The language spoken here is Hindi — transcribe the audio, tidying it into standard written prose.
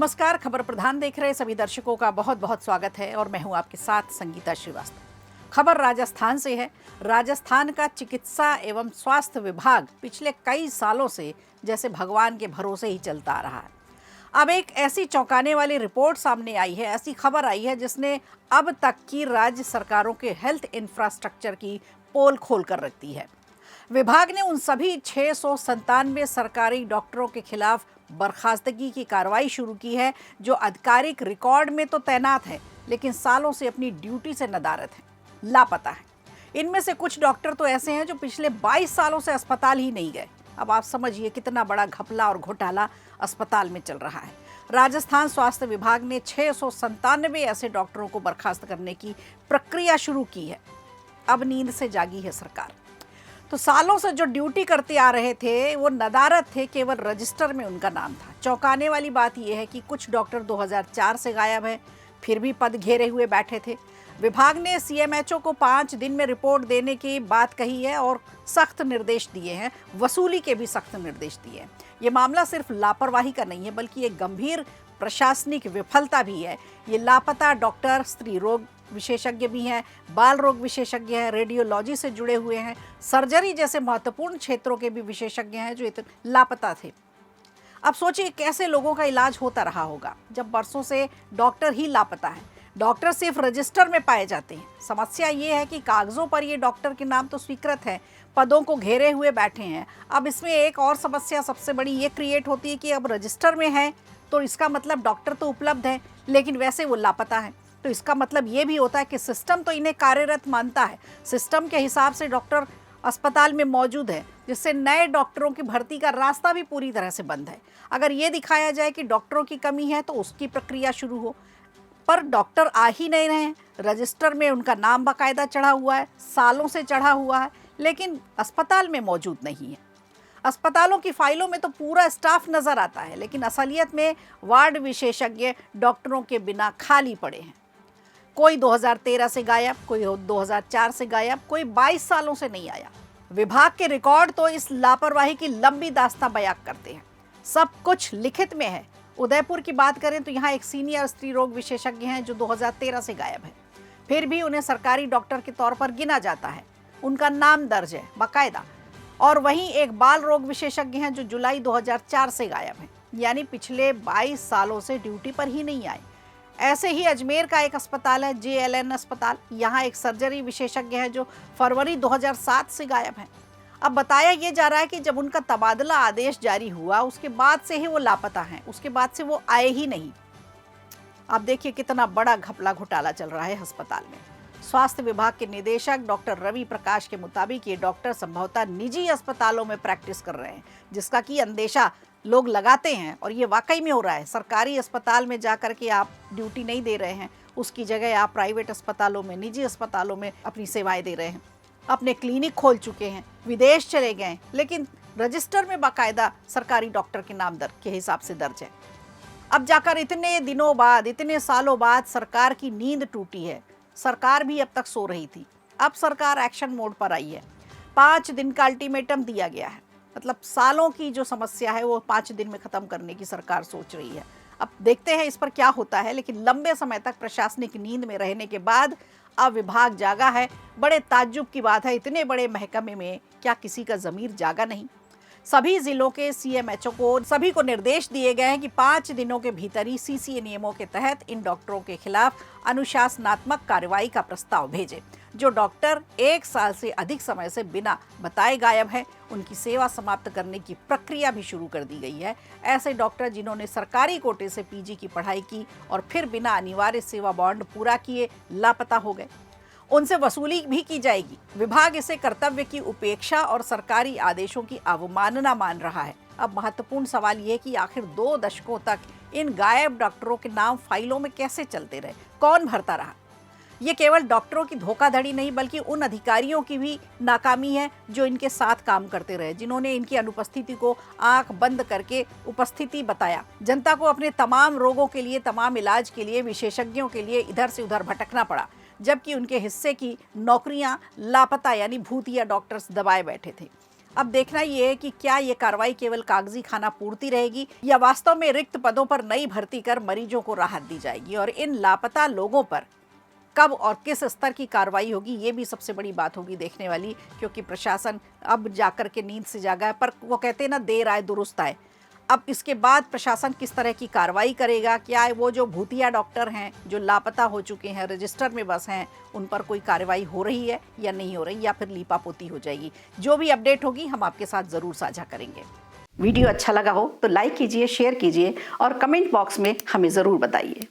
नमस्कार। खबर प्रधान देख रहे सभी दर्शकों का बहुत बहुत स्वागत है और मैं हूं आपके साथ संगीता श्रीवास्तव। खबर राजस्थान से है। राजस्थान का चिकित्सा एवं स्वास्थ्य विभाग पिछले कई सालों से जैसे भगवान के भरोसे ही चलता आ रहा है। अब एक ऐसी चौंकाने वाली रिपोर्ट सामने आई है, ऐसी खबर आई है जिसने अब तक की राज्य सरकारों के हेल्थ इंफ्रास्ट्रक्चर की पोल खोल कर रख दी है। विभाग ने उन सभी 697 सरकारी डॉक्टरों के खिलाफ बर्खास्तगी की कार्रवाई शुरू की है जो आधिकारिक रिकॉर्ड में तो तैनात है लेकिन सालों से अपनी ड्यूटी से नदारद है, लापता है। इनमें से कुछ डॉक्टर तो ऐसे हैं जो पिछले 22 सालों से अस्पताल ही नहीं गए। अब आप समझिए कितना बड़ा घपला और घोटाला अस्पताल में चल रहा है। राजस्थान स्वास्थ्य विभाग ने 697 ऐसे डॉक्टरों को बर्खास्त करने की प्रक्रिया शुरू की है। अब नींद से जागी है सरकार। तो सालों से जो ड्यूटी करते आ रहे थे वो नदारद थे, केवल रजिस्टर में उनका नाम था। चौंकाने वाली बात यह है कि कुछ डॉक्टर 2004 से गायब हैं, फिर भी पद घेरे हुए बैठे थे। विभाग ने सीएमएचओ को 5 दिन में रिपोर्ट देने की बात कही है और सख्त निर्देश दिए हैं, वसूली के भी सख्त निर्देश दिए हैं। ये मामला सिर्फ लापरवाही का नहीं है बल्कि एक गंभीर प्रशासनिक विफलता भी है। ये लापता डॉक्टर स्त्री रोग विशेषज्ञ भी हैं, बाल रोग विशेषज्ञ हैं, रेडियोलॉजी से जुड़े हुए हैं, सर्जरी जैसे महत्वपूर्ण क्षेत्रों के भी विशेषज्ञ हैं जो इतने लापता थे। अब सोचिए कैसे लोगों का इलाज होता रहा होगा जब बरसों से डॉक्टर ही लापता है। डॉक्टर सिर्फ रजिस्टर में पाए जाते हैं। समस्या ये है कि कागजों पर ये डॉक्टर के नाम तो स्वीकृत है, पदों को घेरे हुए बैठे हैं। अब इसमें एक और समस्या सबसे बड़ी ये क्रिएट होती है कि अब रजिस्टर में है तो इसका मतलब डॉक्टर तो उपलब्ध है लेकिन वैसे वो लापता है। तो इसका मतलब ये भी होता है कि सिस्टम तो इन्हें कार्यरत मानता है, सिस्टम के हिसाब से डॉक्टर अस्पताल में मौजूद है, जिससे नए डॉक्टरों की भर्ती का रास्ता भी पूरी तरह से बंद है। अगर ये दिखाया जाए कि डॉक्टरों की कमी है तो उसकी प्रक्रिया शुरू हो, पर डॉक्टर आ ही नहीं रहे हैं। रजिस्टर में उनका नाम बाकायदा चढ़ा हुआ है, सालों से चढ़ा हुआ है, लेकिन अस्पताल में मौजूद नहीं है। अस्पतालों की फाइलों में तो पूरा स्टाफ नजर आता है लेकिन असलियत में वार्ड विशेषज्ञ डॉक्टरों के बिना खाली पड़े हैं। कोई 2013 से गायब, कोई 2004 से गायब, कोई 22 सालों से नहीं आया। विभाग के रिकॉर्ड तो इस लापरवाही की लंबी दास्तां बयां करते हैं। सब कुछ लिखित में है। उदयपुर की बात करें तो यहाँ एक सीनियर स्त्री रोग विशेषज्ञ हैं जो 2013 से गायब है, फिर भी उन्हें सरकारी डॉक्टर के तौर पर गिना जाता है, उनका नाम दर्ज है बाकायदा। और वहीं एक बाल रोग विशेषज्ञ हैं जो जुलाई 2004 से गायब हैं, यानी पिछले 22 सालों से ड्यूटी पर ही नहीं आए। ऐसे ही अजमेर का एक अस्पताल है JLN अस्पताल, यहाँ एक सर्जरी विशेषज्ञ है जो फरवरी 2007 से गायब है। अब बताया ये जा रहा है कि जब उनका तबादला आदेश जारी हुआ उसके बाद से ही वो लापता हैं, उसके बाद से वो आए ही नहीं। अब देखिए कितना बड़ा घपला घोटाला चल रहा है अस्पताल में। स्वास्थ्य विभाग के निदेशक डॉक्टर रवि प्रकाश के मुताबिक ये डॉक्टर संभवतः निजी अस्पतालों में प्रैक्टिस कर रहे हैं, जिसका कि अंदेशा लोग लगाते हैं और ये वाकई में हो रहा है। सरकारी अस्पताल में जाकर के आप ड्यूटी नहीं दे रहे हैं, उसकी जगह आप प्राइवेट अस्पतालों में, निजी अस्पतालों में अपनी सेवाएं दे रहे हैं, अपने क्लिनिक खोल चुके हैं, विदेश चले गए, लेकिन रजिस्टर में बाकायदा सरकारी डॉक्टर के नाम के हिसाब से दर्ज है। अब जाकर इतने दिनों बाद, इतने सालों बाद सरकार की नींद टूटी है। सरकार भी अब तक सो रही थी, अब सरकार एक्शन मोड पर आई है। 5 दिन का अल्टीमेटम दिया गया है, मतलब सालों की जो समस्या है वो 5 दिन में खत्म करने की सरकार सोच रही है। अब देखते हैं इस पर क्या होता है, लेकिन लंबे समय तक प्रशासनिक नींद में रहने के बाद अब विभाग जागा है। बड़े ताज्जुब की बात है, इतने बड़े महकमे में क्या किसी का ज़मीर जागा नहीं? सभी जिलों के सीएमएचओ को सभी को निर्देश दिए गए हैं कि 5 दिनों के भीतर ही सीसीए नियमों के तहत इन डॉक्टरों के खिलाफ अनुशासनात्मक कार्रवाई का प्रस्ताव भेजें। जो डॉक्टर 1 साल से अधिक समय से बिना बताए गायब हैं, उनकी सेवा समाप्त करने की प्रक्रिया भी शुरू कर दी गई है। ऐसे डॉक्टर जिन्होंने सरकारी कोटे से पीजी की पढ़ाई की और फिर बिना अनिवार्य सेवा बॉन्ड पूरा किए लापता हो गए, उनसे वसूली भी की जाएगी। विभाग इसे कर्तव्य की उपेक्षा और सरकारी आदेशों की अवमानना मान रहा है। अब महत्वपूर्ण सवाल ये कि आखिर 2 दशकों तक इन गायब डॉक्टरों के नाम फाइलों में कैसे चलते रहे, कौन भरता रहा? ये केवल डॉक्टरों की धोखाधड़ी नहीं बल्कि उन अधिकारियों की भी नाकामी है जो इनके साथ काम करते रहे, जिन्होंने इनकी अनुपस्थिति को आंख बंद करके उपस्थिति बताया। जनता को अपने तमाम रोगों के लिए, तमाम इलाज के लिए, विशेषज्ञों के लिए इधर से उधर भटकना पड़ा, जबकि उनके हिस्से की नौकरियां लापता यानी भूतिया डॉक्टर्स दबाए बैठे थे। अब देखना ये है कि क्या ये कार्रवाई केवल कागजी खाना पूर्ति रहेगी या वास्तव में रिक्त पदों पर नई भर्ती कर मरीजों को राहत दी जाएगी, और इन लापता लोगों पर कब और किस स्तर की कार्रवाई होगी, ये भी सबसे बड़ी बात होगी देखने वाली, क्योंकि प्रशासन अब जाकर के नींद से जागा है। पर वो कहते हैं ना, देर आए दुरुस्त आए। अब इसके बाद प्रशासन किस तरह की कार्रवाई करेगा, क्या वो जो भूतिया डॉक्टर हैं जो लापता हो चुके हैं, रजिस्टर में बस हैं, उन पर कोई कार्रवाई हो रही है या नहीं हो रही, या फिर लीपापोती हो जाएगी। जो भी अपडेट होगी हम आपके साथ ज़रूर साझा करेंगे। वीडियो अच्छा लगा हो तो लाइक कीजिए, शेयर कीजिए और कमेंट बॉक्स में हमें ज़रूर बताइए।